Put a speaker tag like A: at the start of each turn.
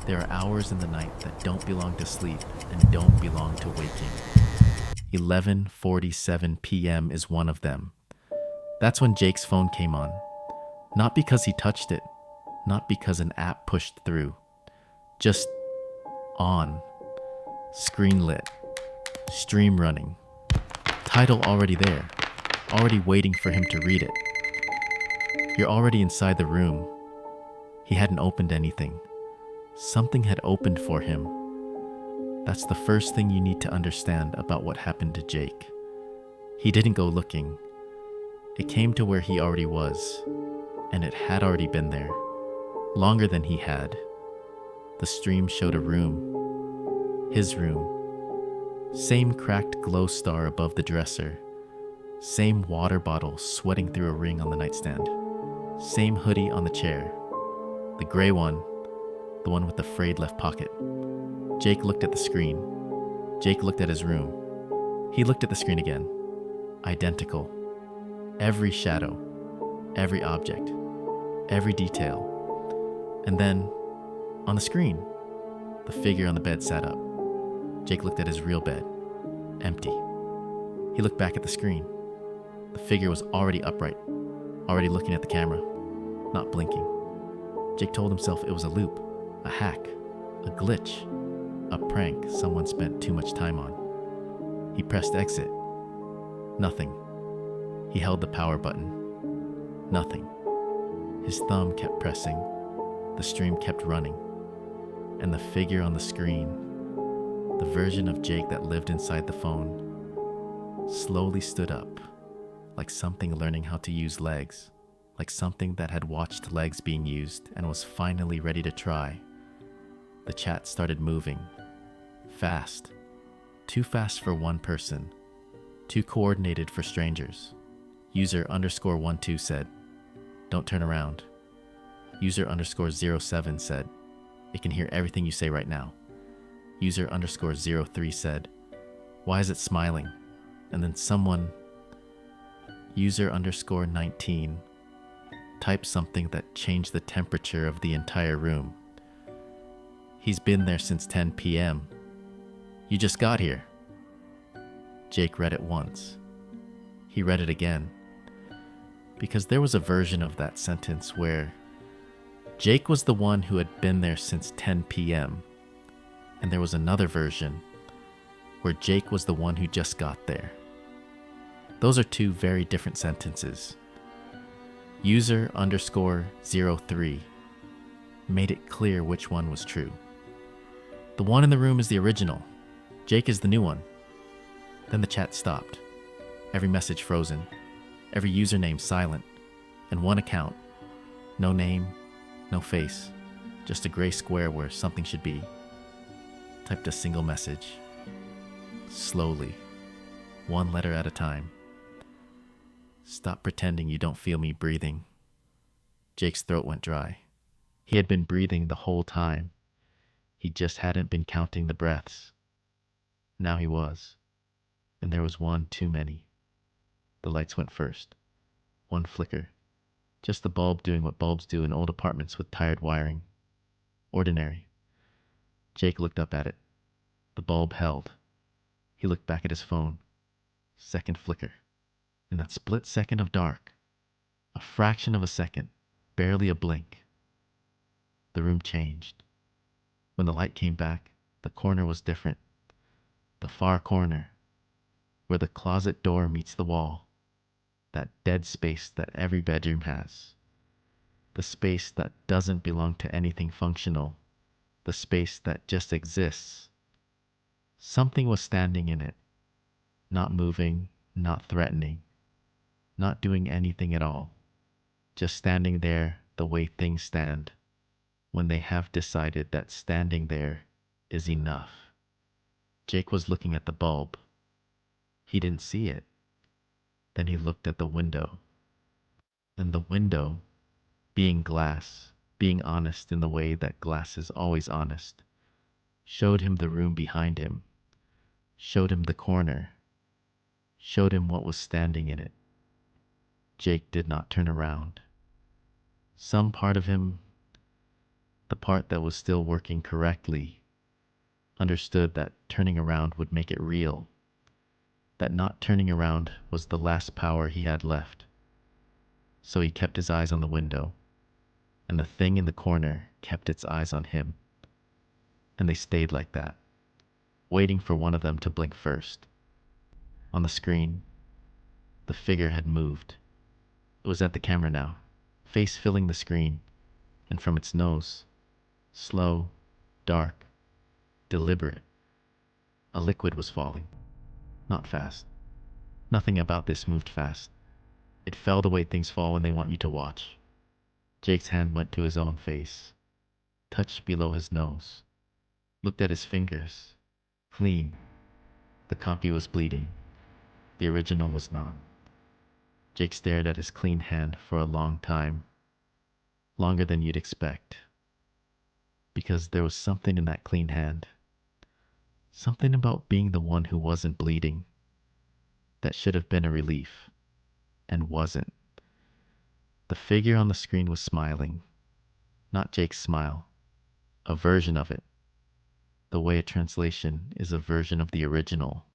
A: There are hours in the night that don't belong to sleep and don't belong to waking. 11:47 p.m. is one of them. That's when Jake's phone came on. Not because he touched it, not because an app pushed through. Just on. Screen lit. Stream running. Title already there. Already waiting for him to read it. You're already inside the room. He hadn't opened anything. Something had opened for him. That's the first thing you need to understand about what happened to Jake. He didn't go looking. It came to where he already was, and it had already been there, longer than he had. The stream showed a room. His room. Same cracked glow star above the dresser. Same water bottle sweating through a ring on the nightstand. Same hoodie on the chair. The gray one, the one with the frayed left pocket. Jake looked at the screen. Jake looked at his room. He looked at the screen again. Identical. Every shadow, every object, every detail. And then, on the screen, the figure on the bed sat up. Jake looked at his real bed. Empty. He looked back at the screen. The figure was already upright, already looking at the camera, not blinking. Jake told himself it was a loop, a hack, a glitch, a prank someone spent too much time on. He pressed exit. Nothing. He held the power button. Nothing. His thumb kept pressing. The stream kept running. And the figure on the screen, the version of Jake that lived inside the phone, slowly stood up, like something learning how to use legs, like something that had watched legs being used and was finally ready to try. The chat started moving. Fast. Too fast for one person. Too coordinated for strangers. User _12 said, "Don't turn around." User _07 said, "It can hear everything you say right now." User _03 said, "Why is it smiling?" And then someone, user _19, typed something that changed the temperature of the entire room. "He's been there since 10 p.m. You just got here." Jake read it once. He read it again. Because there was a version of that sentence where Jake was the one who had been there since 10 p.m. And there was another version where Jake was the one who just got there. Those are two very different sentences. User _03 made it clear which one was true. The one in the room is the original. Jake is the new one. Then the chat stopped. Every message frozen. Every username silent. And one account. No name, no face. Just a gray square where something should be. Typed a single message. Slowly. One letter at a time. "Stop pretending you don't feel me breathing." Jake's throat went dry. He had been breathing the whole time. He just hadn't been counting the breaths. Now he was. And there was one too many. The lights went first. One flicker. Just the bulb doing what bulbs do in old apartments with tired wiring. Ordinary. Jake looked up at it. The bulb held. He looked back at his phone. Second flicker. In that split second of dark, a fraction of a second, barely a blink, the room changed. When the light came back, the corner was different. The far corner, where the closet door meets the wall. That dead space that every bedroom has. The space that doesn't belong to anything functional. The space that just exists. Something was standing in it. Not moving, not threatening. Not doing anything at all. Just standing there the way things stand. When they have decided that standing there is enough. Jake was looking at the bulb. He didn't see it. Then he looked at the window. And the window, being glass, being honest in the way that glass is always honest, showed him the room behind him, showed him the corner, showed him what was standing in it. Jake did not turn around. Some part of him, the part that was still working correctly, understood that turning around would make it real, that not turning around was the last power he had left. So he kept his eyes on the window, and the thing in the corner kept its eyes on him. And they stayed like that, waiting for one of them to blink first. On the screen, the figure had moved. It was at the camera now, face filling the screen, and from its nose, slow, dark, deliberate, a liquid was falling. Not fast. Nothing about this moved fast. It fell the way things fall when they want you to watch. Jake's hand went to his own face, touched below his nose, looked at his fingers. Clean. The copy was bleeding. The original was not. Jake stared at his clean hand for a long time, longer than you'd expect, because there was something in that clean hand, something about being the one who wasn't bleeding, that should have been a relief, and wasn't. The figure on the screen was smiling, not Jake's smile, a version of it, the way a translation is a version of the original.